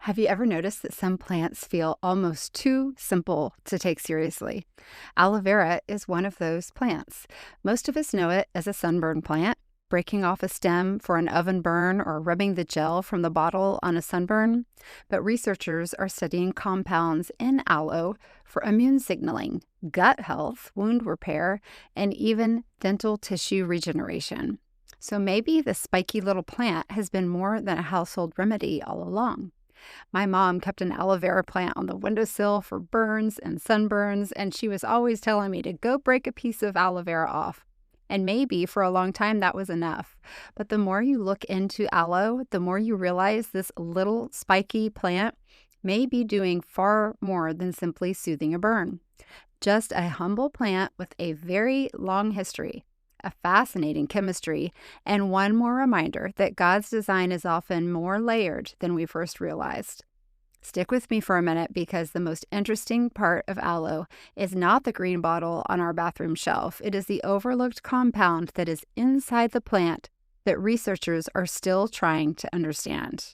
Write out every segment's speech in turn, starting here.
Have you ever noticed that some plants feel almost too simple to take seriously? Aloe vera is one of those plants. Most of us know it as a sunburn plant, breaking off a stem for an oven burn or rubbing the gel from the bottle on a sunburn. But researchers are studying compounds in aloe for immune signaling, gut health, wound repair, and even dental tissue regeneration. So maybe the spiky little plant has been more than a household remedy all along. My mom kept an aloe vera plant on the windowsill for burns and sunburns, and she was always telling me to go break a piece of aloe vera off. And maybe for a long time that was enough. But the more you look into aloe, the more you realize this little spiky plant may be doing far more than simply soothing a burn. Just a humble plant with a very long history, a fascinating chemistry, and one more reminder that God's design is often more layered than we first realized. Stick with me for a minute because the most interesting part of aloe is not the green bottle on our bathroom shelf. It is the overlooked compound that is inside the plant that researchers are still trying to understand.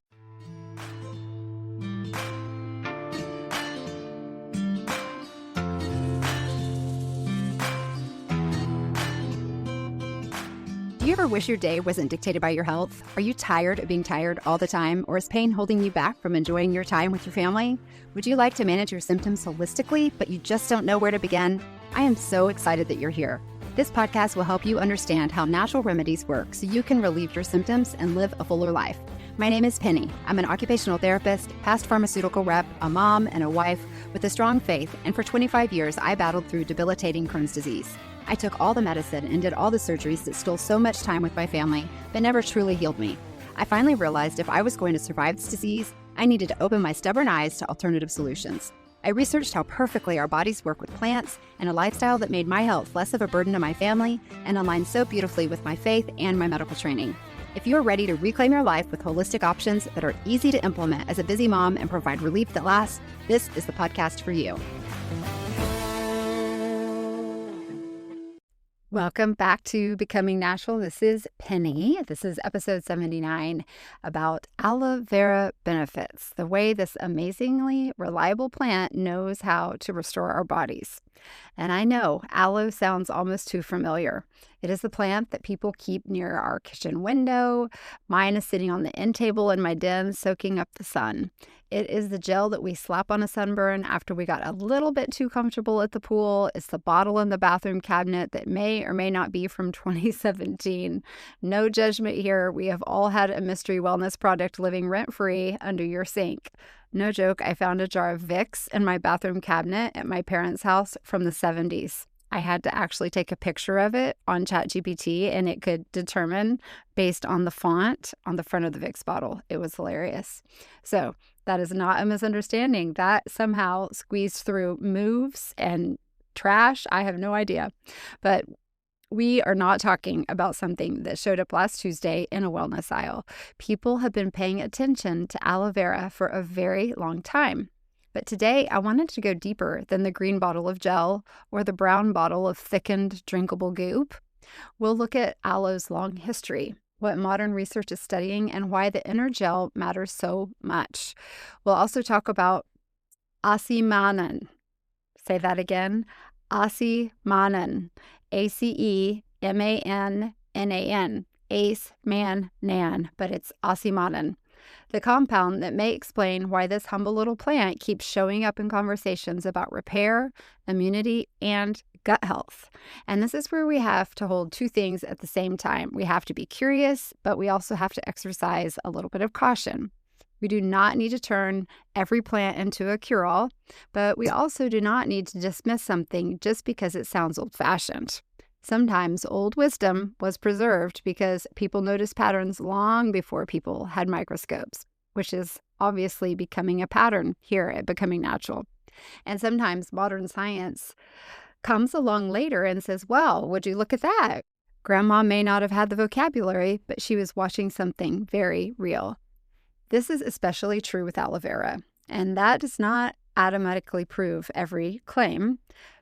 Do you ever wish your day wasn't dictated by your health? Are you tired of being tired all the time, or is pain holding you back from enjoying your time with your family? Would you like to manage your symptoms holistically, but you just don't know where to begin? I am so excited that you're here. This podcast will help you understand how natural remedies work so you can relieve your symptoms and live a fuller life. My name is Penny. I'm an occupational therapist, past pharmaceutical rep, a mom, and a wife with a strong faith, and for 25 years, I battled through debilitating Crohn's disease. I took all the medicine and did all the surgeries that stole so much time with my family, but never truly healed me. I finally realized if I was going to survive this disease, I needed to open my stubborn eyes to alternative solutions. I researched how perfectly our bodies work with plants and a lifestyle that made my health less of a burden to my family and aligned so beautifully with my faith and my medical training. If you're ready to reclaim your life with holistic options that are easy to implement as a busy mom and provide relief that lasts, this is the podcast for you. Welcome back to Becoming Natural. This is Penny. This is episode 79 about aloe vera benefits, the way this amazingly reliable plant knows how to restore our bodies. And I know aloe sounds almost too familiar. It is the plant that people keep near our kitchen window. Mine is sitting on the end table in my den, soaking up the sun. It is the gel that we slap on a sunburn after we got a little bit too comfortable at the pool. It's the bottle in the bathroom cabinet that may or may not be from 2017. No judgment here. We have all had a mystery wellness product living rent-free under your sink. No joke, I found a jar of Vicks in my bathroom cabinet at my parents' house from the 70s. I had to actually take a picture of it on ChatGPT, and it could determine based on the font on the front of the Vicks bottle. It was hilarious. So that is not a misunderstanding. That somehow squeezed through moves and trash. I have no idea. But we are not talking about something that showed up last Tuesday in a wellness aisle. People have been paying attention to aloe vera for a very long time. But today, I wanted to go deeper than the green bottle of gel or the brown bottle of thickened, drinkable goop. We'll look at aloe's long history, what modern research is studying, and why the inner gel matters so much. We'll also talk about acemannan. Say that again. Acemannan. Acemannan. Acemannan, but it's acemannan. The compound that may explain why this humble little plant keeps showing up in conversations about repair, immunity, and gut health. And this is where we have to hold two things at the same time. We have to be curious, but we also have to exercise a little bit of caution. We do not need to turn every plant into a cure-all, but we also do not need to dismiss something just because it sounds old-fashioned. Sometimes old wisdom was preserved because people noticed patterns long before people had microscopes, which is obviously becoming a pattern here at Becoming Natural. And sometimes modern science comes along later and says, well, would you look at that? Grandma may not have had the vocabulary, but she was watching something very real. This is especially true with aloe vera. And that does not automatically prove every claim.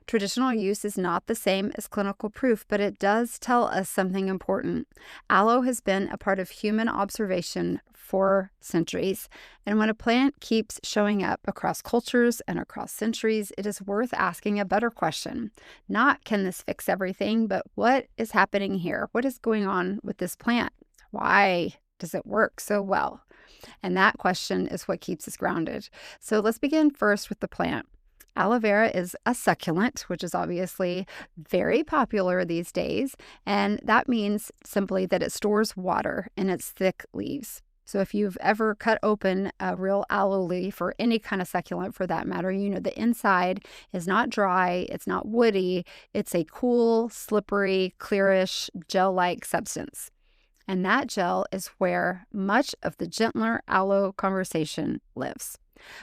Traditional use is not the same as clinical proof, but it does tell us something important. Aloe has been a part of human observation for centuries, and when a plant keeps showing up across cultures and across centuries, it is worth asking a better question. Not, can this fix everything, but what is happening here? What is going on with this plant? Why does it work so well? And that question is what keeps us grounded. So let's begin first with the plant. Aloe vera is a succulent, which is obviously very popular these days. And that means simply that it stores water in its thick leaves. So if you've ever cut open a real aloe leaf or any kind of succulent for that matter, you know the inside is not dry, it's not woody, it's a cool, slippery, clearish, gel-like substance. And that gel is where much of the gentler aloe conversation lives.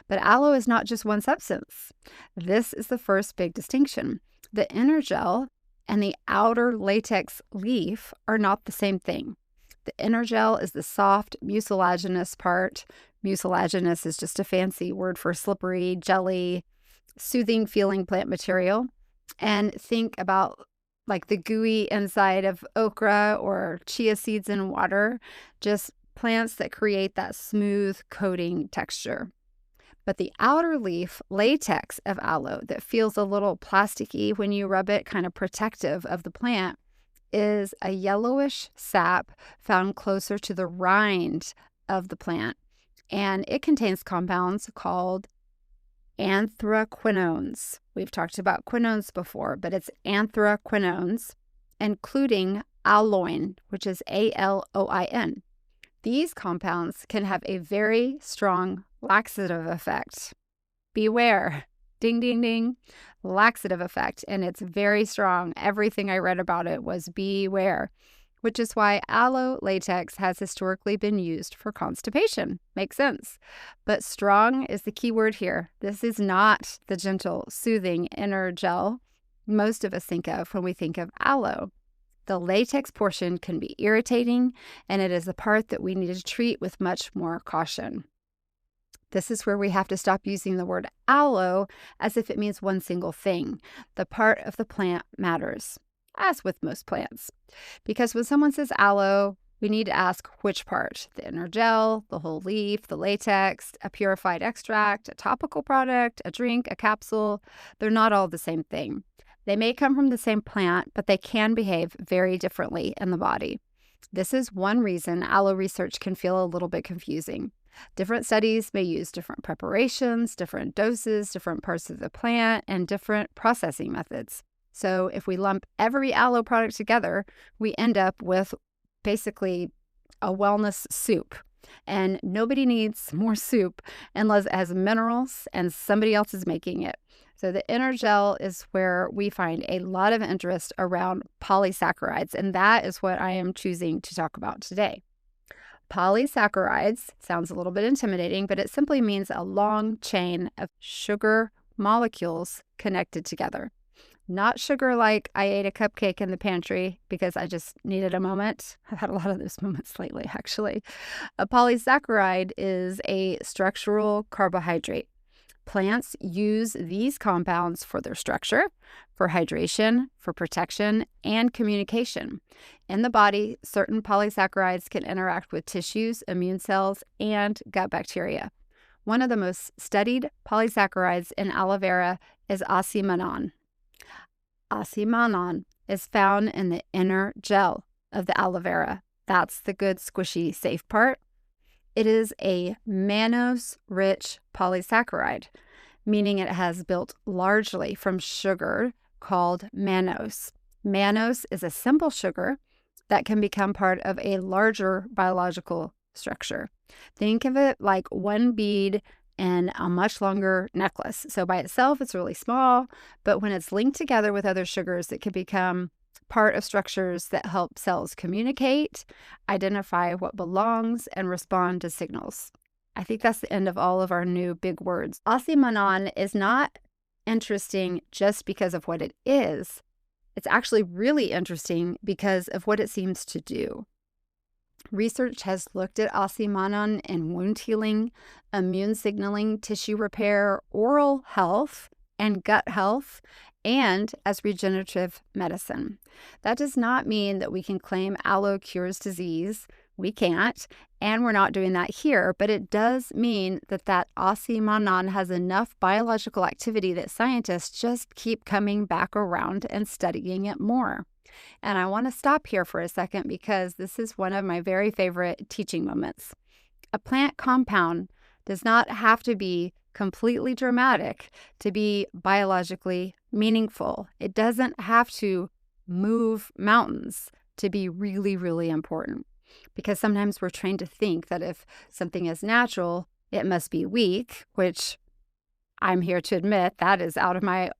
But aloe is not just one substance. This is the first big distinction. The inner gel and the outer latex leaf are not the same thing. The inner gel is the soft, mucilaginous part. Mucilaginous is just a fancy word for slippery, jelly, soothing feeling plant material. And think about like the gooey inside of okra or chia seeds in water, just plants that create that smooth coating texture. But the outer leaf latex of aloe that feels a little plasticky when you rub it, kind of protective of the plant, is a yellowish sap found closer to the rind of the plant. And it contains compounds called anthraquinones. We've talked about quinones before, but it's anthraquinones, including aloin, which is ALOIN. These compounds can have a very strong laxative effect. Beware. Ding, ding, ding. Laxative effect. And it's very strong. Everything I read about it was beware, which is why aloe latex has historically been used for constipation. Makes sense. But strong is the key word here. This is not the gentle, soothing inner gel most of us think of when we think of aloe. The latex portion can be irritating, and it is the part that we need to treat with much more caution. This is where we have to stop using the word aloe as if it means one single thing. The part of the plant matters, as with most plants. Because when someone says aloe, we need to ask which part: the inner gel, the whole leaf, the latex, a purified extract, a topical product, a drink, a capsule. They're not all the same thing. They may come from the same plant, but they can behave very differently in the body. This is one reason aloe research can feel a little bit confusing. Different studies may use different preparations, different doses, different parts of the plant, and different processing methods. So if we lump every aloe product together, we end up with basically a wellness soup. And nobody needs more soup unless it has minerals and somebody else is making it. So the inner gel is where we find a lot of interest around polysaccharides, and that is what I am choosing to talk about today. Polysaccharides sounds a little bit intimidating, but it simply means a long chain of sugar molecules connected together. Not sugar like I ate a cupcake in the pantry because I just needed a moment. I've had a lot of those moments lately, actually. A polysaccharide is a structural carbohydrate. Plants use these compounds for their structure, for hydration, for protection, and communication. In the body, certain polysaccharides can interact with tissues, immune cells, and gut bacteria. One of the most studied polysaccharides in aloe vera is acemannan. Acemannan is found in the inner gel of the aloe vera. That's the good, squishy, safe part. It is a mannose-rich polysaccharide, meaning it has built largely from sugar called mannose. Mannose is a simple sugar that can become part of a larger biological structure. Think of it like one bead in a much longer necklace. So by itself, it's really small, but when it's linked together with other sugars, it can become part of structures that help cells communicate, identify what belongs, and respond to signals. I think that's the end of all of our new big words. Acemannan is not interesting just because of what it is. It's actually really interesting because of what it seems to do. Research has looked at acemannan in wound healing, immune signaling, tissue repair, oral health, and gut health, and as regenerative medicine. That does not mean that we can claim aloe cures disease. We can't, and we're not doing that here, but it does mean that acemannan has enough biological activity that scientists just keep coming back around and studying it more. And I want to stop here for a second because this is one of my very favorite teaching moments. A plant compound does not have to be completely dramatic to be biologically meaningful. It doesn't have to move mountains to be really, really important. Because sometimes we're trained to think that if something is natural, it must be weak, which I'm here to admit that is out of my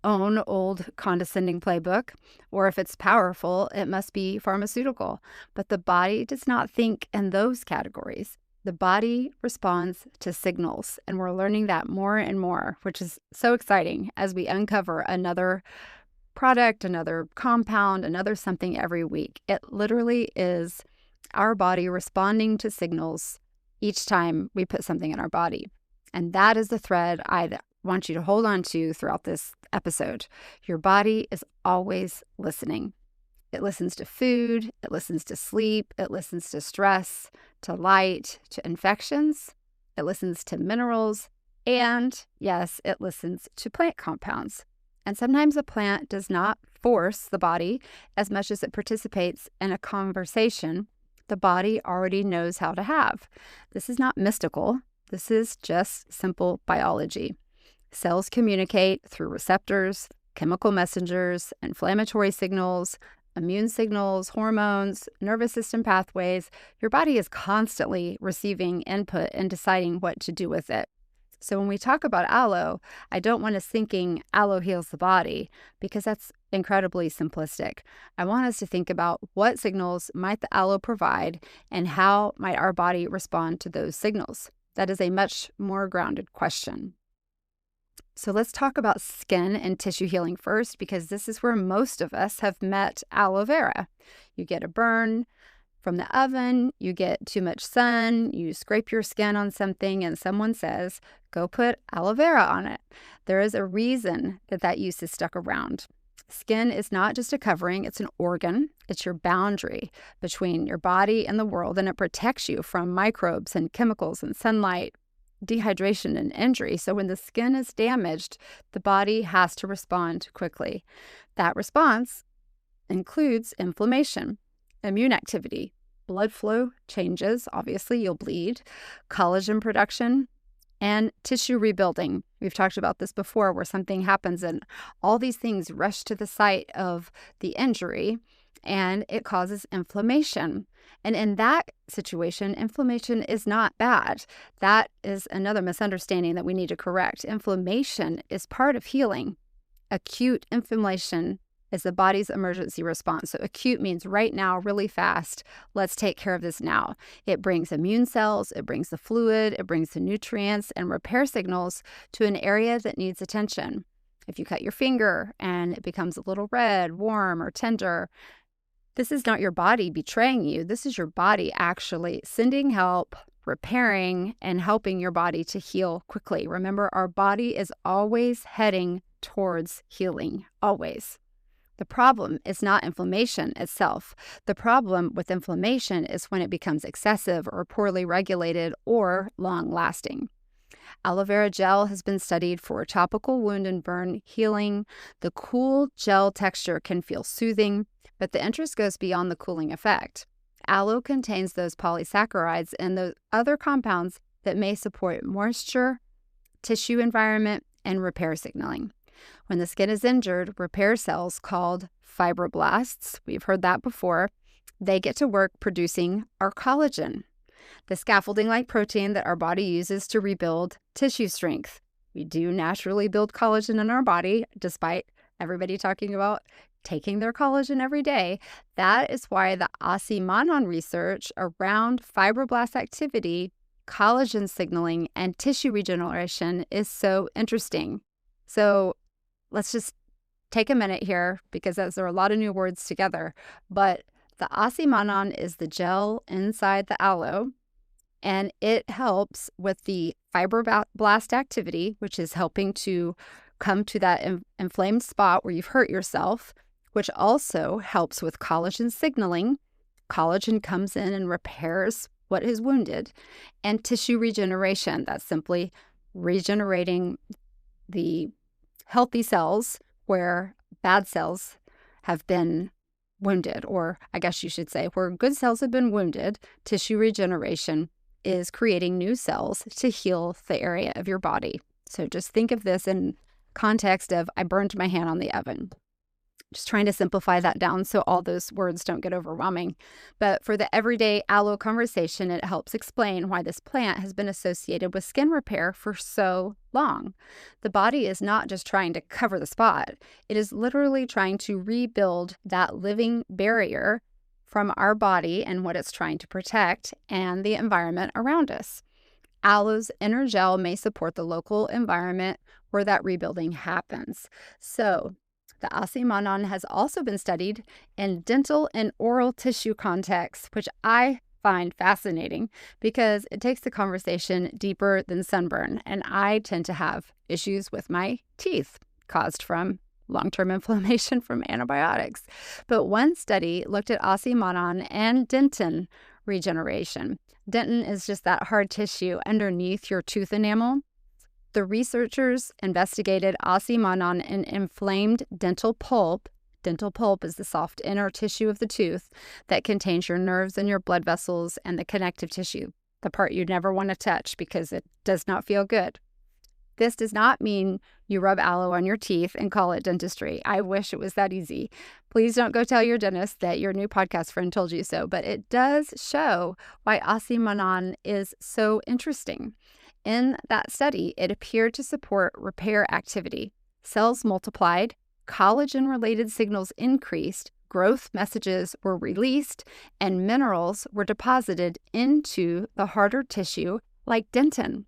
own old condescending playbook, or if it's powerful, it must be pharmaceutical. But the body does not think in those categories. The body responds to signals, and we're learning that more and more, which is so exciting as we uncover another product, another compound, another something every week. It literally is our body responding to signals each time we put something in our body. And that is the thread I want you to hold on to throughout this episode. Your body is always listening. It listens to food, it listens to sleep, it listens to stress, to light, to infections, it listens to minerals, and yes, it listens to plant compounds. And sometimes a plant does not force the body as much as it participates in a conversation the body already knows how to have. This is not mystical. This is just simple biology. Cells communicate through receptors, chemical messengers, inflammatory signals, immune signals, hormones, nervous system pathways. Your body is constantly receiving input and deciding what to do with it. So when we talk about aloe, I don't want us thinking aloe heals the body because that's incredibly simplistic. I want us to think about what signals might the aloe provide and how might our body respond to those signals. That is a much more grounded question. So let's talk about skin and tissue healing first, because this is where most of us have met aloe vera. You get a burn from the oven, you get too much sun, you scrape your skin on something, and someone says, go put aloe vera on it. There is a reason that use is stuck around. Skin is not just a covering, it's an organ. It's your boundary between your body and the world, and it protects you from microbes and chemicals and sunlight, dehydration and injury. So when the skin is damaged, the body has to respond quickly. That response includes inflammation, immune activity, blood flow changes, obviously you'll bleed, collagen production, and tissue rebuilding. We've talked about this before, where something happens and all these things rush to the site of the injury and it causes inflammation. And in that situation, inflammation is not bad. That is another misunderstanding that we need to correct. Inflammation is part of healing. Acute inflammation is the body's emergency response. So acute means right now, really fast. Let's take care of this now. It brings immune cells, it brings the fluid, it brings the nutrients and repair signals to an area that needs attention. If you cut your finger and it becomes a little red, warm, or tender, this is not your body betraying you. This is your body actually sending help, repairing, and helping your body to heal quickly. Remember, our body is always heading towards healing, always. The problem is not inflammation itself. The problem with inflammation is when it becomes excessive or poorly regulated or long-lasting. Aloe vera gel has been studied for topical wound and burn healing. The cool gel texture can feel soothing, but the interest goes beyond the cooling effect. Aloe contains those polysaccharides and those other compounds that may support moisture, tissue environment, and repair signaling. When the skin is injured, repair cells called fibroblasts, we've heard that before, they get to work producing our collagen, the scaffolding-like protein that our body uses to rebuild tissue strength. We do naturally build collagen in our body, despite everybody talking about taking their collagen every day. That is why the acemannan research around fibroblast activity, collagen signaling, and tissue regeneration is so interesting. So let's just take a minute here, because there are a lot of new words together, but The acemannan is the gel inside the aloe, and it helps with the fibroblast activity, which is helping to come to that inflamed spot where you've hurt yourself, which also helps with collagen signaling. Collagen comes in and repairs what is wounded, and tissue regeneration. That's simply regenerating the healthy cells where bad cells have been wounded, or I guess you should say where good cells have been wounded. Tissue regeneration is creating new cells to heal the area of your body. So just think of this in context of I burned my hand on the oven. Just trying to simplify that down so all those words don't get overwhelming. But for the everyday aloe conversation, it helps explain why this plant has been associated with skin repair for so long. The body is not just trying to cover the spot. It is literally trying to rebuild that living barrier from our body and what it's trying to protect and the environment around us. Aloe's inner gel may support the local environment where that rebuilding happens. So, the acemannan has also been studied in dental and oral tissue contexts, which I find fascinating because it takes the conversation deeper than sunburn. And I tend to have issues with my teeth caused from long-term inflammation from antibiotics. But one study looked at acemannan and dentin regeneration. Dentin is just that hard tissue underneath your tooth enamel. The researchers investigated acemannan in inflamed dental pulp. Dental pulp is the soft inner tissue of the tooth that contains your nerves and your blood vessels and the connective tissue, the part you'd never want to touch because it does not feel good. This does not mean you rub aloe on your teeth and call it dentistry. I wish it was that easy. Please don't go tell your dentist that your new podcast friend told you so, but it does show why acemannan is so interesting. In that study, it appeared to support repair activity. Cells multiplied, collagen-related signals increased, growth messages were released, and minerals were deposited into the harder tissue like dentin.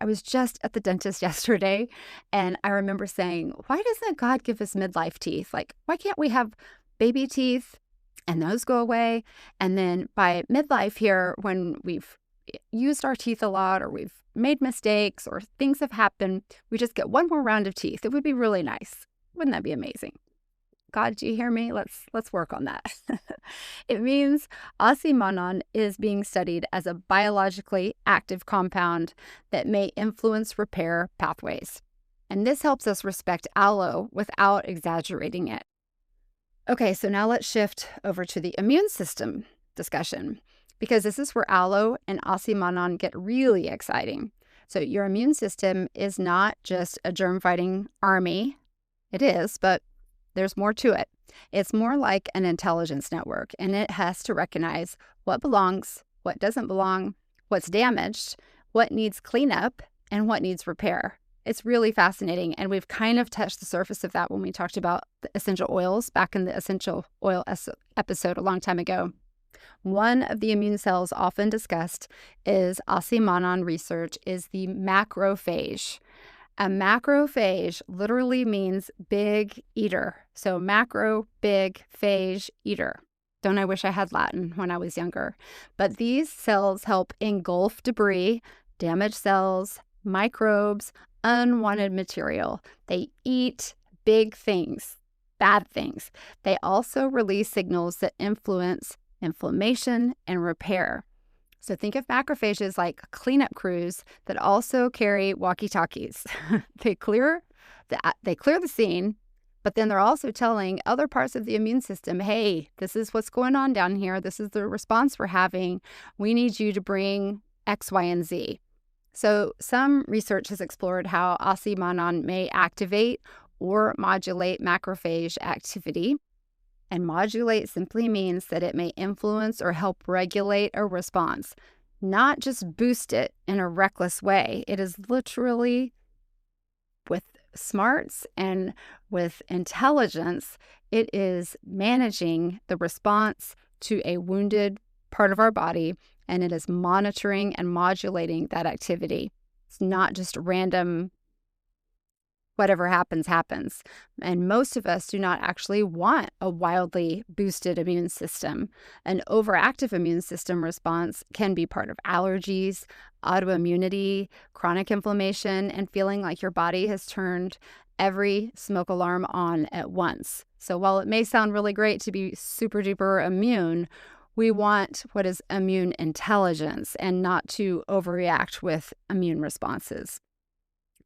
I was just at the dentist yesterday, and I remember saying, why doesn't God give us midlife teeth? Like, why can't we have baby teeth and those go away? And then by midlife here, when we've used our teeth a lot or we've made mistakes or things have happened, we just get one more round of teeth. It would be really nice. Wouldn't that be amazing? God, do you hear me? Let's work on that. It means acemannan is being studied as a biologically active compound that may influence repair pathways. And this helps us respect aloe without exaggerating it. Okay, so now let's shift over to the immune system discussion, because this is where aloe and acemannan get really exciting. So your immune system is not just a germ-fighting army. It is, but there's more to it. It's more like an intelligence network, and it has to recognize what belongs, what doesn't belong, what's damaged, what needs cleanup, and what needs repair. It's really fascinating, and we've kind of touched the surface of that when we talked about the essential oils back in the essential oil episode a long time ago. One of the immune cells often discussed is acemannan research is the macrophage. A macrophage literally means big eater. So macro, big, phage, eater. Don't I wish I had Latin when I was younger? But these cells help engulf debris, damaged cells, microbes, unwanted material. They eat big things, bad things. They also release signals that influence inflammation and repair. So think of macrophages like cleanup crews that also carry walkie-talkies. They clear the scene, but then they're also telling other parts of the immune system, hey, this is what's going on down here. This is the response we're having. We need you to bring X, Y, and Z. So some research has explored how acemannan may activate or modulate macrophage activity. And modulate simply means that it may influence or help regulate a response, not just boost it in a reckless way. It is literally, with smarts and with intelligence, it is managing the response to a wounded part of our body, and it is monitoring and modulating that activity. It's not just random whatever happens, happens. And most of us do not actually want a wildly boosted immune system. An overactive immune system response can be part of allergies, autoimmunity, chronic inflammation, and feeling like your body has turned every smoke alarm on at once. So while it may sound really great to be super duper immune, we want what is immune intelligence and not to overreact with immune responses.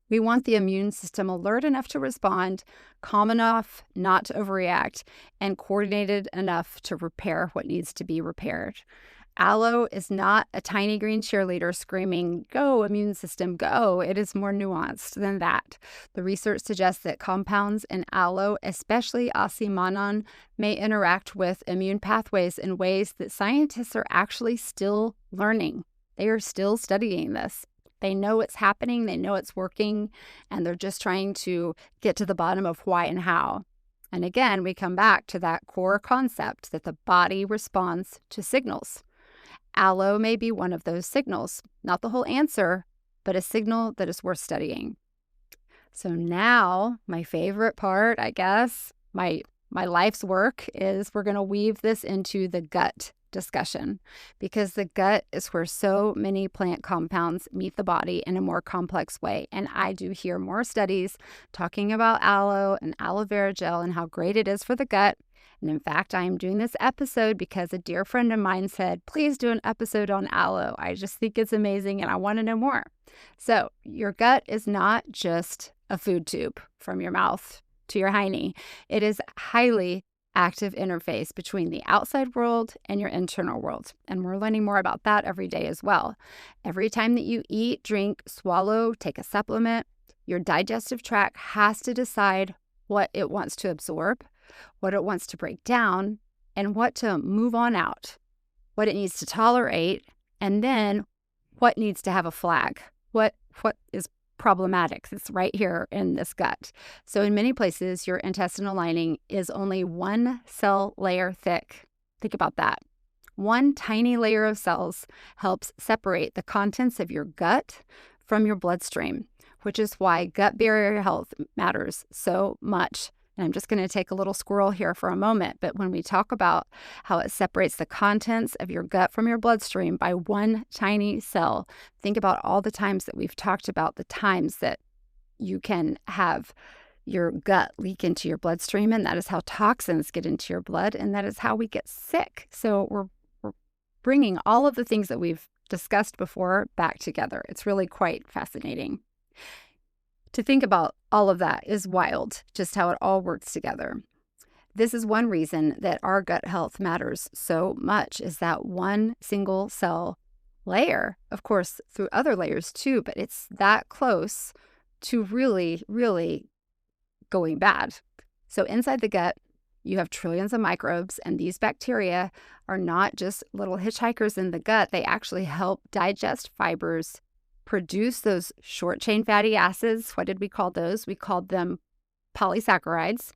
We want the immune system alert enough to respond, calm enough not to overreact, and coordinated enough to repair what needs to be repaired. Aloe is not a tiny green cheerleader screaming, "Go, immune system, go." It is more nuanced than that. The research suggests that compounds in aloe, especially acemannan, may interact with immune pathways in ways that scientists are actually still learning. They are still studying this. They know it's happening, they know it's working, and they're just trying to get to the bottom of why and how. And again, we come back to that core concept that the body responds to signals. Aloe may be one of those signals, not the whole answer, but a signal that is worth studying. So now, my favorite part, I guess, my life's work is we're going to weave this into the gut discussion, because the gut is where so many plant compounds meet the body in a more complex way. And I do hear more studies talking about aloe and aloe vera gel and how great it is for the gut. And in fact, I am doing this episode because a dear friend of mine said, please do an episode on aloe. I just think it's amazing and I want to know more. So your gut is not just a food tube from your mouth to your hiney. It is highly active interface between the outside world and your internal world. And we're learning more about that every day as well. Every time that you eat, drink, swallow, take a supplement, your digestive tract has to decide what it wants to absorb, what it wants to break down, and what to move on out, what it needs to tolerate, and then what needs to have a flag, what is problematic. It's right here in this gut. So in many places, your intestinal lining is only one cell layer thick. Think about that. One tiny layer of cells helps separate the contents of your gut from your bloodstream, which is why gut barrier health matters so much. And I'm just going to take a little squirrel here for a moment, but when we talk about how it separates the contents of your gut from your bloodstream by one tiny cell, think about all the times that we've talked about the times that you can have your gut leak into your bloodstream, and that is how toxins get into your blood, and that is how we get sick. So we're bringing all of the things that we've discussed before back together. It's really quite fascinating. To think about all of that is wild, just how it all works together. This is one reason that our gut health matters so much, is that one single cell layer, of course, through other layers too, but it's that close to really, really going bad. So inside the gut, you have trillions of microbes, and these bacteria are not just little hitchhikers in the gut. They actually help digest fibers, produce those short-chain fatty acids. What did we call those? We called them polysaccharides.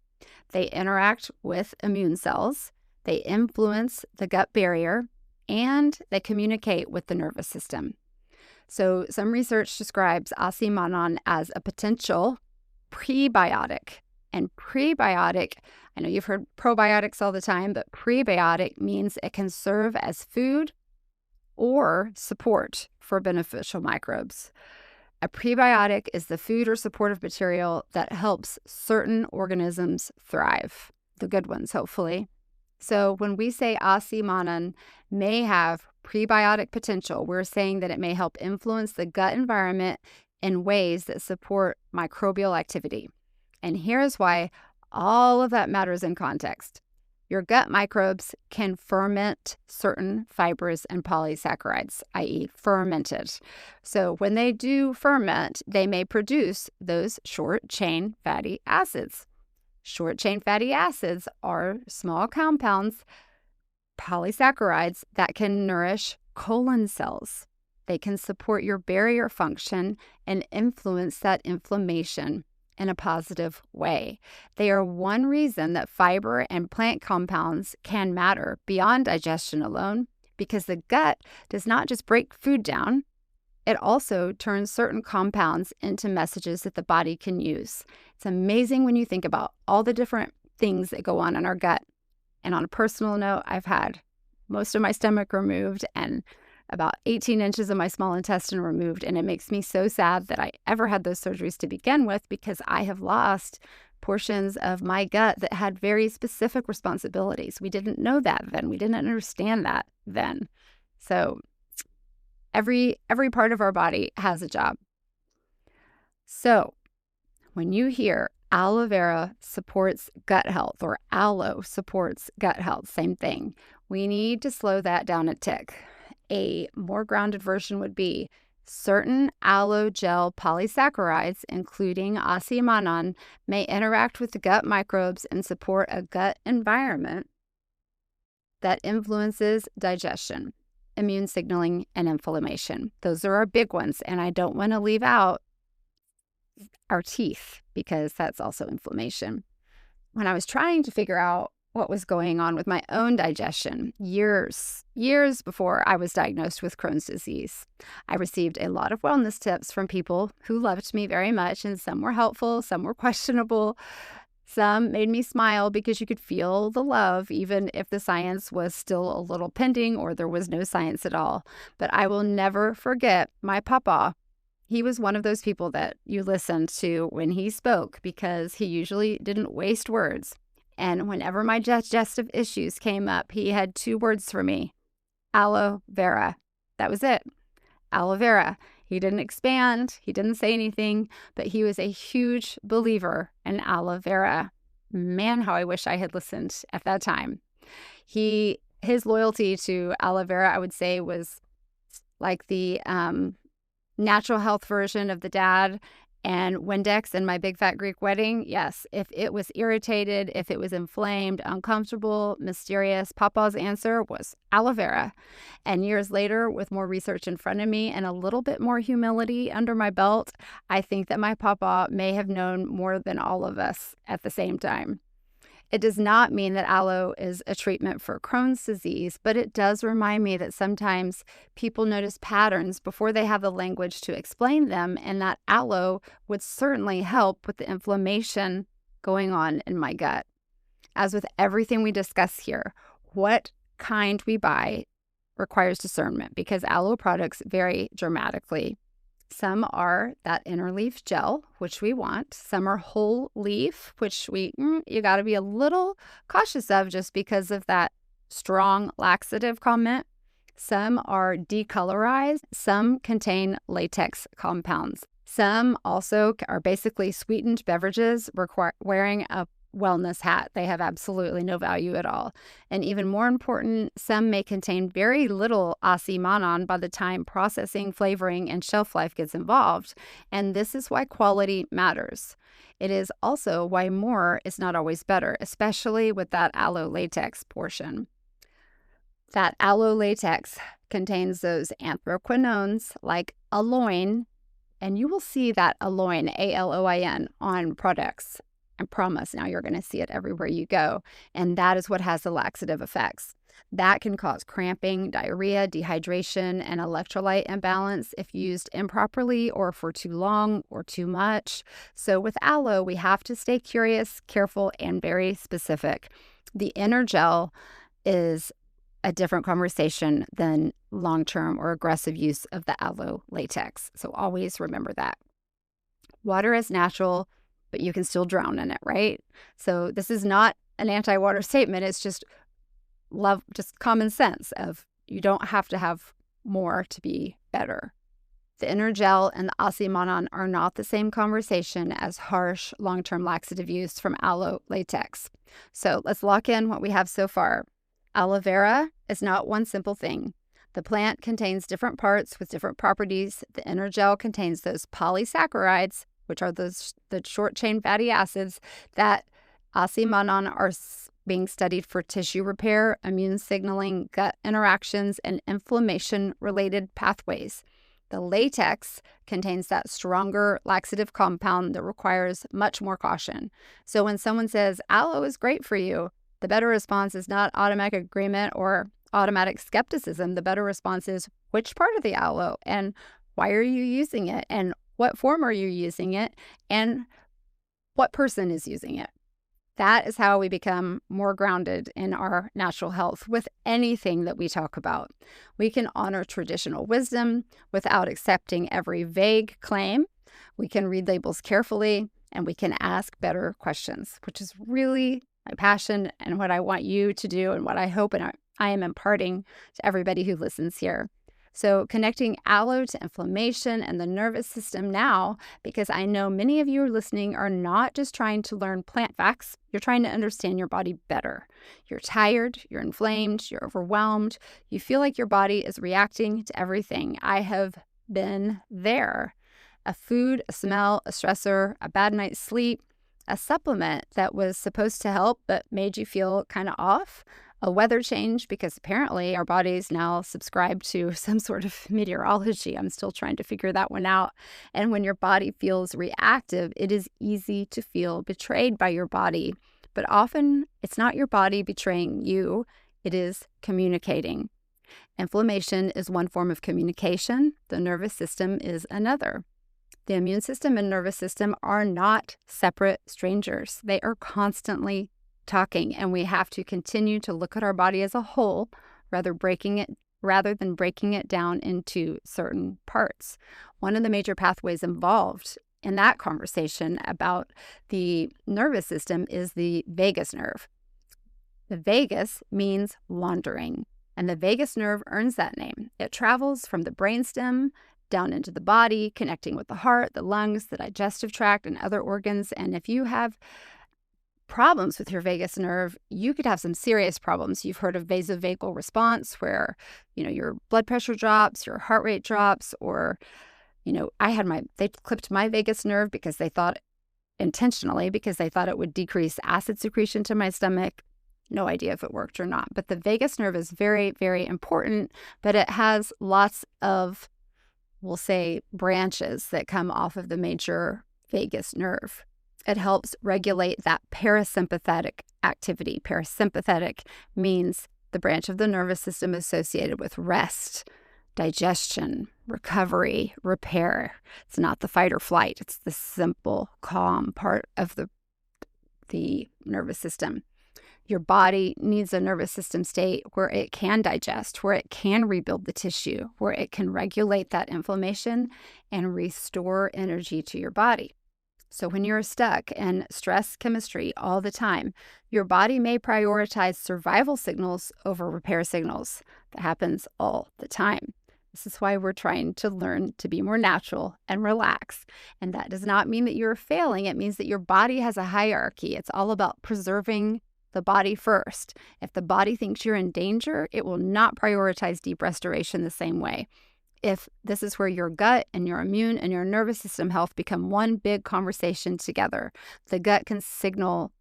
They interact with immune cells. They influence the gut barrier, and they communicate with the nervous system. So some research describes acemannan as a potential prebiotic. And prebiotic, I know you've heard probiotics all the time, but prebiotic means it can serve as food or support for beneficial microbes. A prebiotic is the food or supportive material that helps certain organisms thrive, the good ones, hopefully. So when we say acemannan may have prebiotic potential, we're saying that it may help influence the gut environment in ways that support microbial activity. And here's why all of that matters in context. Your gut microbes can ferment certain fibers and polysaccharides, i.e. fermented. So when they do ferment, they may produce those short-chain fatty acids. Short-chain fatty acids are small compounds, polysaccharides, that can nourish colon cells. They can support your barrier function and influence that inflammation in a positive way. They are one reason that fiber and plant compounds can matter beyond digestion alone, because the gut does not just break food down, It also turns certain compounds into messages that the body can use. It's amazing when you think about all the different things that go on in our gut. And on a personal note, I've had most of my stomach removed and about 18 inches of my small intestine removed. And it makes me so sad that I ever had those surgeries to begin with, because I have lost portions of my gut that had very specific responsibilities. We didn't know that then. We didn't understand that then. So every part of our body has a job. So when you hear aloe vera supports gut health, or aloe supports gut health, same thing, we need to slow that down a tick. A more grounded version would be certain aloe gel polysaccharides, including acemannan, may interact with the gut microbes and support a gut environment that influences digestion, immune signaling, and inflammation. Those are our big ones, and I don't want to leave out our teeth, because that's also inflammation. When I was trying to figure out what was going on with my own digestion years before I was diagnosed with Crohn's disease, I received a lot of wellness tips from people who loved me very much, and some were helpful, some were questionable. Some made me smile because you could feel the love, even if the science was still a little pending or there was no science at all. But I will never forget my papa. He was one of those people that you listened to when he spoke, because he usually didn't waste words. And whenever my digestive issues came up, he had 2 words for me: aloe vera. That was it. Aloe vera. He didn't expand. He didn't say anything, but he was a huge believer in aloe vera. Man, how I wish I had listened at that time. His loyalty to aloe vera, I would say, was like the natural health version of the dad and Windex in My Big Fat Greek Wedding. Yes, if it was irritated, if it was inflamed, uncomfortable, mysterious, Papa's answer was aloe vera. And years later, with more research in front of me and a little bit more humility under my belt, I think that my Papa may have known more than all of us at the same time. It does not mean that aloe is a treatment for Crohn's disease, but it does remind me that sometimes people notice patterns before they have the language to explain them, and that aloe would certainly help with the inflammation going on in my gut. As with everything we discuss here, what kind we buy requires discernment, because aloe products vary dramatically. Some are that inner leaf gel, which we want. Some are whole leaf, which you got to be a little cautious of just because of that strong laxative comment. Some are decolorized. Some contain latex compounds. Some also are basically sweetened beverages wearing a wellness hat. They have absolutely no value at all. And even more important, some may contain very little acemannan by the time processing, flavoring, and shelf life gets involved. And this is why quality matters. It is also why more is not always better, especially with that aloe latex portion. That aloe latex contains those anthraquinones like aloin, and you will see that aloin, A-L-O-I-N, on products. I promise now you're going to see it everywhere you go. And that is what has the laxative effects. That can cause cramping, diarrhea, dehydration, and electrolyte imbalance if used improperly or for too long or too much. So with aloe, we have to stay curious, careful, and very specific. The inner gel is a different conversation than long-term or aggressive use of the aloe latex. So always remember that. Water is natural, but you can still drown in it, right? So this is not an anti-water statement. It's just common sense of you don't have to have more to be better. The inner gel and the acemannan are not the same conversation as harsh long-term laxative use from aloe latex. So let's lock in what we have so far. Aloe vera is not one simple thing. The plant contains different parts with different properties. The inner gel contains those polysaccharides, which are the short-chain fatty acids that acemannan are being studied for tissue repair, immune signaling, gut interactions, and inflammation-related pathways. The latex contains that stronger laxative compound that requires much more caution. So when someone says, aloe is great for you, the better response is not automatic agreement or automatic skepticism. The better response is, which part of the aloe and Why are you using it? And what form are you using it? And what person is using it? That is how we become more grounded in our natural health with anything that we talk about. We can honor traditional wisdom without accepting every vague claim. We can read labels carefully, and we can ask better questions, which is really my passion and what I want you to do and what I hope and I am imparting to everybody who listens here. So connecting aloe to inflammation and the nervous system now, because I know many of you are listening are not just trying to learn plant facts, you're trying to understand your body better. You're tired, you're inflamed, you're overwhelmed, you feel like your body is reacting to everything. I have been there. A food, a smell, a stressor, a bad night's sleep, a supplement that was supposed to help but made you feel kind of off, a weather change because apparently our bodies now subscribe to some sort of meteorology. I'm still trying to figure that one out. And when your body feels reactive, it is easy to feel betrayed by your body. But often it's not your body betraying you, it is communicating. Inflammation is one form of communication. The nervous system is another. The immune system and nervous system are not separate strangers. They are constantly talking, and we have to continue to look at our body as a whole rather than breaking it down into certain parts. One of the major pathways involved in that conversation about the nervous system is the vagus nerve. The vagus means wandering, and the vagus nerve earns that name. It travels from the brainstem down into the body, connecting with the heart, the lungs, the digestive tract, and other organs. And if you have problems with your vagus nerve, you could have some serious problems. You've heard of vasovagal response where, your blood pressure drops, your heart rate drops, or, they clipped my vagus nerve because they thought intentionally, because they thought it would decrease acid secretion to my stomach. No idea if it worked or not. But the vagus nerve is very, very important, but it has lots of, we'll say, branches that come off of the major vagus nerve. It helps regulate that parasympathetic activity. Parasympathetic means the branch of the nervous system associated with rest, digestion, recovery, repair. It's not the fight or flight. It's the simple, calm part of the nervous system. Your body needs a nervous system state where it can digest, where it can rebuild the tissue, where it can regulate that inflammation and restore energy to your body. So when you're stuck in stress chemistry all the time, your body may prioritize survival signals over repair signals. That happens all the time. This is why we're trying to learn to be more natural and relax. And that does not mean that you're failing. It means that your body has a hierarchy. It's all about preserving the body first. If the body thinks you're in danger, it will not prioritize deep restoration the same way. If this is where your gut and your immune and your nervous system health become one big conversation together, the gut can signal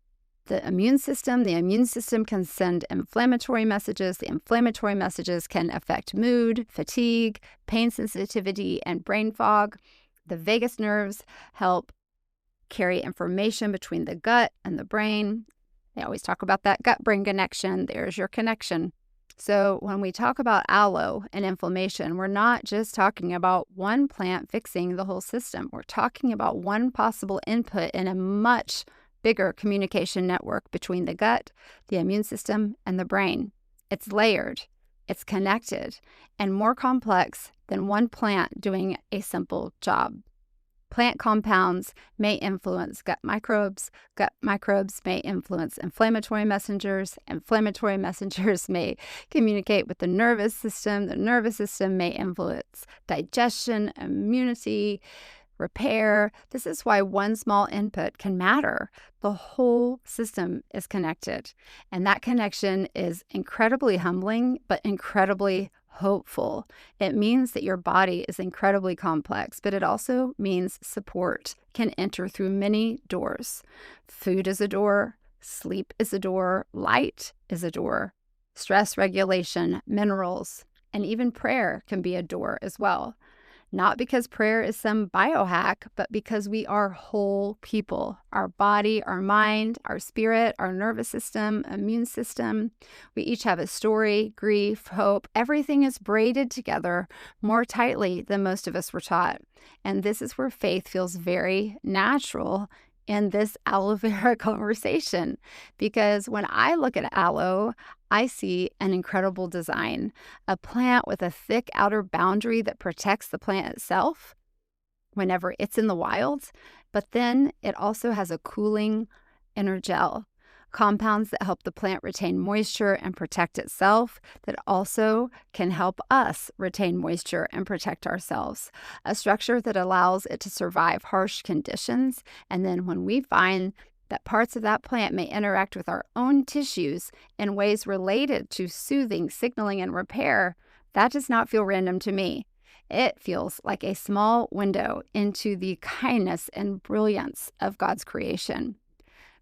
the immune system can send inflammatory messages, the inflammatory messages can affect mood, fatigue, pain sensitivity, and brain fog. The vagus nerves help carry information between the gut and the brain. They always talk about that gut-brain connection. There's your connection. So when we talk about aloe and inflammation, we're not just talking about one plant fixing the whole system. We're talking about one possible input in a much bigger communication network between the gut, the immune system, and the brain. It's layered, it's connected, and more complex than one plant doing a simple job. Plant compounds may influence gut microbes may influence inflammatory messengers may communicate with the nervous system may influence digestion, immunity, repair. This is why one small input can matter. The whole system is connected, and that connection is incredibly humbling, but incredibly hopeful. It means that your body is incredibly complex, but it also means support can enter through many doors. Food is a door, sleep is a door, light is a door, stress regulation, minerals, and even prayer can be a door as well. not because prayer is some biohack, but because we are whole people. Our body, our mind, our spirit, our nervous system, immune system. We each have a story, grief, hope. Everything is braided together more tightly than most of us were taught. And this is where faith feels very natural in this aloe vera conversation. Because when I look at aloe, I see an incredible design, a plant with a thick outer boundary that protects the plant itself whenever it's in the wild, but then it also has a cooling inner gel, compounds that help the plant retain moisture and protect itself that also can help us retain moisture and protect ourselves, a structure that allows it to survive harsh conditions. And then when we find that parts of that plant may interact with our own tissues in ways related to soothing, signaling, and repair, that does not feel random to me. It feels like a small window into the kindness and brilliance of God's creation.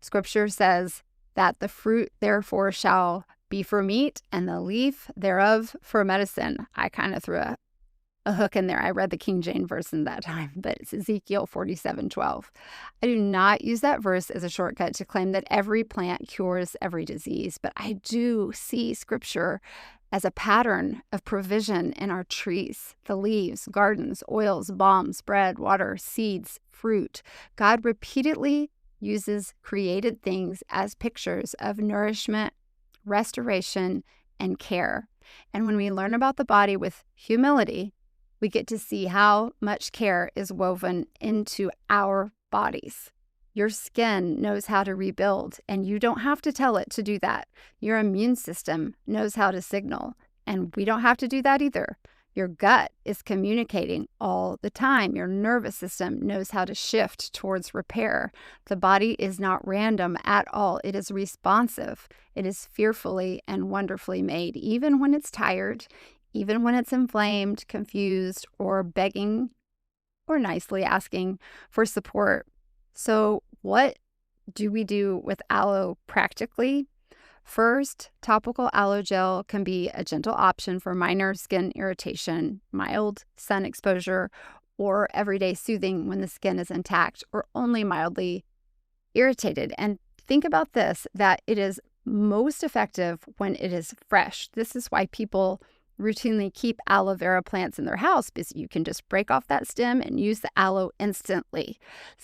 Scripture says that the fruit therefore shall be for meat and the leaf thereof for medicine. I kind of threw a hook in there. I read the King James version that time, but it's Ezekiel 47:12. I do not use that verse as a shortcut to claim that every plant cures every disease, but I do see Scripture as a pattern of provision in our trees, the leaves, gardens, oils, balms, bread, water, seeds, fruit. God repeatedly uses created things as pictures of nourishment, restoration, and care. And when we learn about the body with humility, we get to see how much care is woven into our bodies. Your skin knows how to rebuild, and you don't have to tell it to do that. Your immune system knows how to signal, and we don't have to do that either. Your gut is communicating all the time. Your nervous system knows how to shift towards repair. The body is not random at all. It is responsive. It is fearfully and wonderfully made, even when it's tired, even when it's inflamed, confused, or begging or nicely asking for support. So what do we do with aloe practically? First, topical aloe gel can be a gentle option for minor skin irritation, mild sun exposure, or everyday soothing when the skin is intact or only mildly irritated. And think about this, that it is most effective when it is fresh. This is why people routinely keep aloe vera plants in their house, because you can just break off that stem and use the aloe instantly.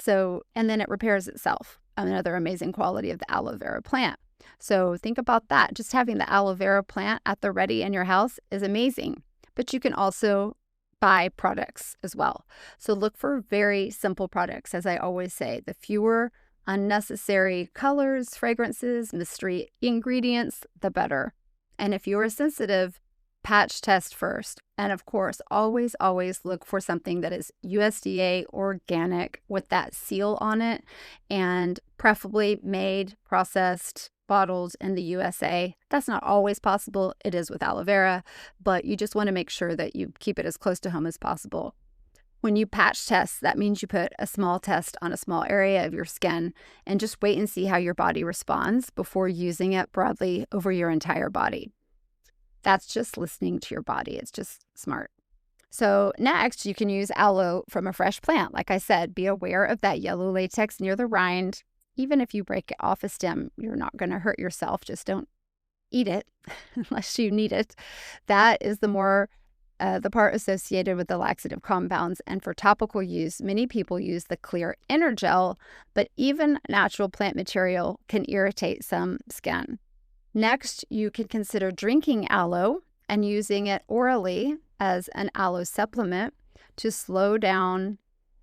And then it repairs itself. Another amazing quality of the aloe vera plant. So think about that. Just having the aloe vera plant at the ready in your house is amazing. But you can also buy products as well. So look for very simple products. As I always say, the fewer unnecessary colors, fragrances, mystery ingredients, the better. And if you're sensitive, patch test first. And of course, always look for something that is USDA organic with that seal on it, and preferably made, processed, bottled in the USA. That's not always possible. It is with aloe vera, but you just want to make sure that you keep it as close to home as possible. When you patch test, that means you put a small test on a small area of your skin and just wait and see how your body responds before using it broadly over your entire body. That's just listening to your body. It's just smart. So next, you can use aloe from a fresh plant. Like I said, be aware of that yellow latex near the rind. Even if you break it off a stem, you're not going to hurt yourself. Just don't eat it unless you need it. That is the part associated with the laxative compounds. And for topical use, many people use the clear inner gel, but even natural plant material can irritate some skin. Next, you can consider drinking aloe and using it orally as an aloe supplement to slow down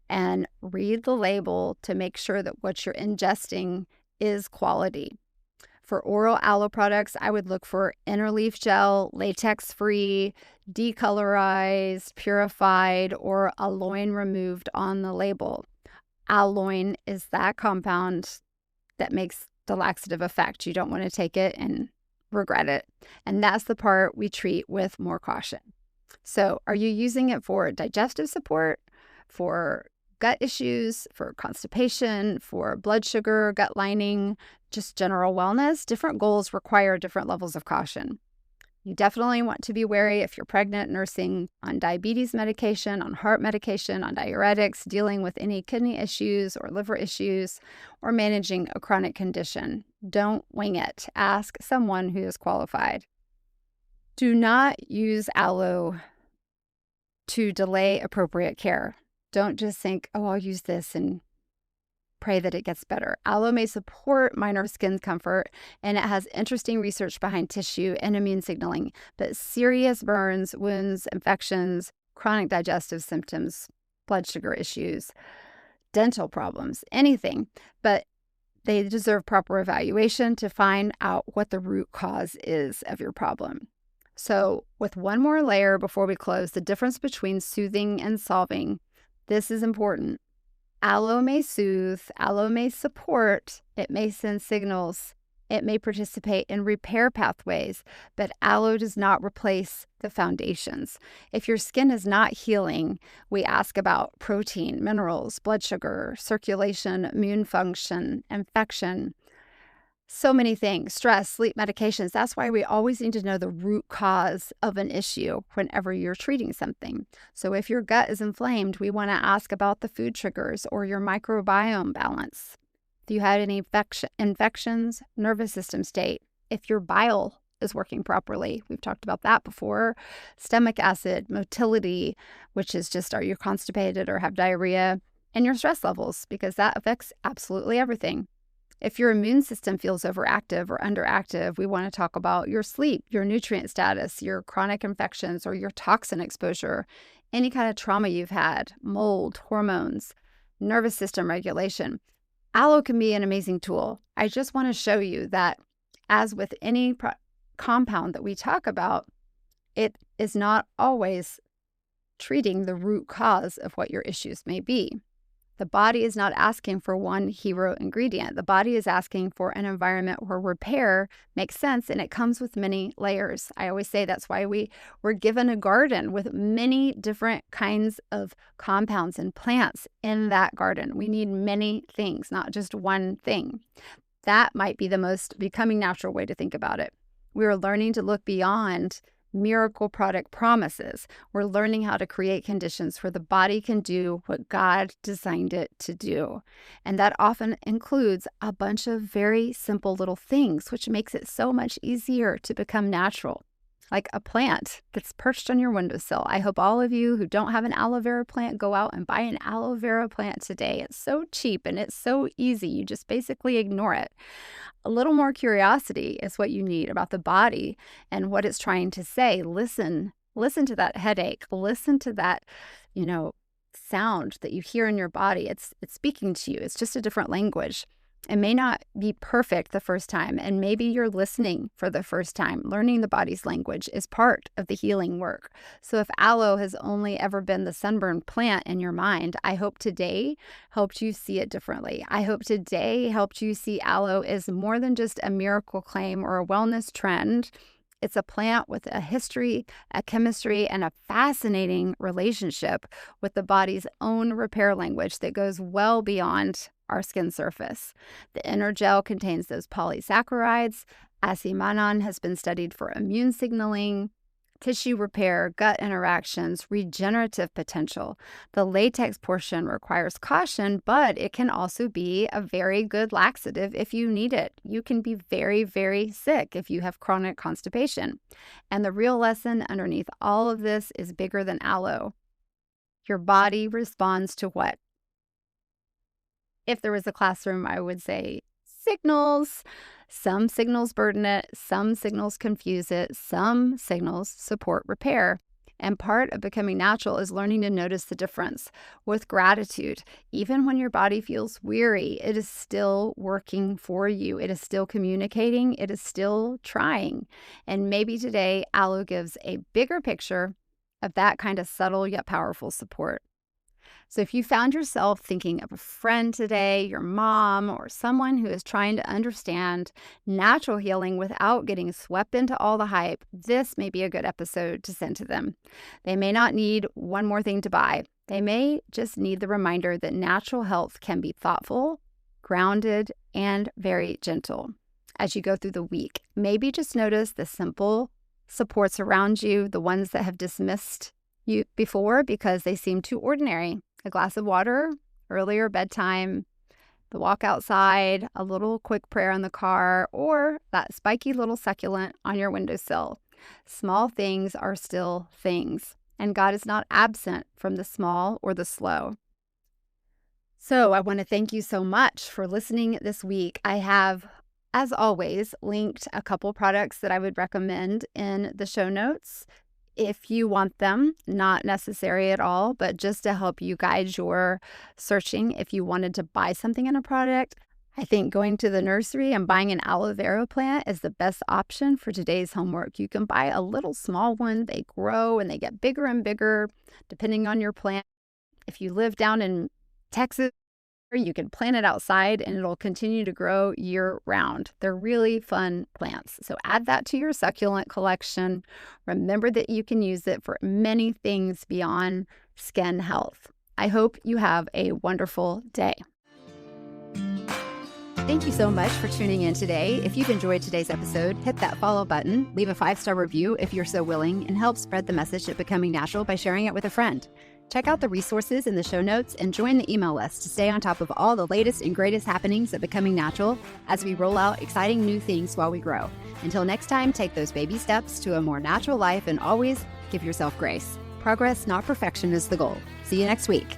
and read the label to make sure that what you're ingesting is quality. For oral aloe products, I would look for inner leaf gel, latex-free, decolorized, purified, or aloin removed on the label. Aloin is that compound that makes the laxative effect. You don't want to take it and regret it. And that's the part we treat with more caution. So are you using it for digestive support, for gut issues, for constipation, for blood sugar, gut lining, just general wellness? Different goals require different levels of caution. You definitely want to be wary if you're pregnant, nursing, on diabetes medication, on heart medication, on diuretics, dealing with any kidney issues or liver issues, or managing a chronic condition. Don't wing it. Ask someone who is qualified. Do not use aloe to delay appropriate care. Don't just think, oh, I'll use this and pray that it gets better. Aloe may support minor skin comfort, and it has interesting research behind tissue and immune signaling, but serious burns, wounds, infections, chronic digestive symptoms, blood sugar issues, dental problems, anything, but they deserve proper evaluation to find out what the root cause is of your problem. So, with one more layer before we close, the difference between soothing and solving. This is important. Aloe may soothe, aloe may support, it may send signals, it may participate in repair pathways, but aloe does not replace the foundations. If your skin is not healing, we ask about protein, minerals, blood sugar, circulation, immune function, infection, so many things, stress, sleep, medications. That's why we always need to know the root cause of an issue whenever you're treating something. So if your gut is inflamed, we want to ask about the food triggers or your microbiome balance. If you had any infections, nervous system state, if your bile is working properly, we've talked about that before, stomach acid, motility, which is just are you constipated or have diarrhea, and your stress levels, because that affects absolutely everything. If your immune system feels overactive or underactive, we want to talk about your sleep, your nutrient status, your chronic infections, or your toxin exposure, any kind of trauma you've had, mold, hormones, nervous system regulation. Aloe can be an amazing tool. I just want to show you that, as with any compound that we talk about, it is not always treating the root cause of what your issues may be. The body is not asking for one hero ingredient. The body is asking for an environment where repair makes sense, and it comes with many layers. I always say that's why we're given a garden with many different kinds of compounds and plants in that garden. We need many things, not just one thing. That might be the most becoming natural way to think about it. We are learning to look beyond miracle product promises. We're learning how to create conditions where the body can do what God designed it to do. And that often includes a bunch of very simple little things, which makes it so much easier to become natural. Like a plant that's perched on your windowsill. I hope all of you who don't have an aloe vera plant go out and buy an aloe vera plant today. It's so cheap and it's so easy. You just basically ignore it. A little more curiosity is what you need about the body and what it's trying to say. Listen to that headache. Listen to that, sound that you hear in your body. It's speaking to you. It's just a different language. It may not be perfect the first time, and maybe you're listening for the first time. Learning the body's language is part of the healing work. So if aloe has only ever been the sunburn plant in your mind, I hope today helped you see it differently. I hope today helped you see aloe as more than just a miracle claim or a wellness trend. It's a plant with a history, a chemistry, and a fascinating relationship with the body's own repair language that goes well beyond our skin surface. The inner gel contains those polysaccharides. Acemannan has been studied for immune signaling, tissue repair, gut interactions, regenerative potential. The latex portion requires caution, but it can also be a very good laxative if you need it. You can be very, very sick if you have chronic constipation. And the real lesson underneath all of this is bigger than aloe. Your body responds to what? If there was a classroom, I would say signals. Some signals burden it, some signals confuse it, some signals support repair. And part of becoming natural is learning to notice the difference with gratitude. Even when your body feels weary, it is still working for you. It is still communicating. It is still trying. And maybe today, aloe gives a bigger picture of that kind of subtle yet powerful support. So if you found yourself thinking of a friend today, your mom, or someone who is trying to understand natural healing without getting swept into all the hype, this may be a good episode to send to them. They may not need one more thing to buy. They may just need the reminder that natural health can be thoughtful, grounded, and very gentle. As you go through the week, maybe just notice the simple supports around you, the ones that have dismissed you before because they seem too ordinary. A glass of water, earlier bedtime, the walk outside, a little quick prayer in the car, or that spiky little succulent on your windowsill. Small things are still things, and God is not absent from the small or the slow. So I want to thank you so much for listening this week. I have, as always, linked a couple products that I would recommend in the show notes if you want them, not necessary at all, but just to help you guide your searching. If you wanted to buy something in a product, I think going to the nursery and buying an aloe vera plant is the best option for today's homework. You can buy a little small one. They grow and they get bigger and bigger depending on your plant. If you live down in Texas, you can plant it outside and it'll continue to grow year round. They're really fun plants. So add that to your succulent collection. Remember that you can use it for many things beyond skin health. I hope you have a wonderful day. Thank you so much for tuning in today. If you've enjoyed today's episode, hit that follow button, leave a 5-star review if you're so willing, and help spread the message of Becoming Natural by sharing it with a friend. Check out the resources in the show notes and join the email list to stay on top of all the latest and greatest happenings at Becoming Natural as we roll out exciting new things while we grow. Until next time, take those baby steps to a more natural life and always give yourself grace. Progress, not perfection, is the goal. See you next week.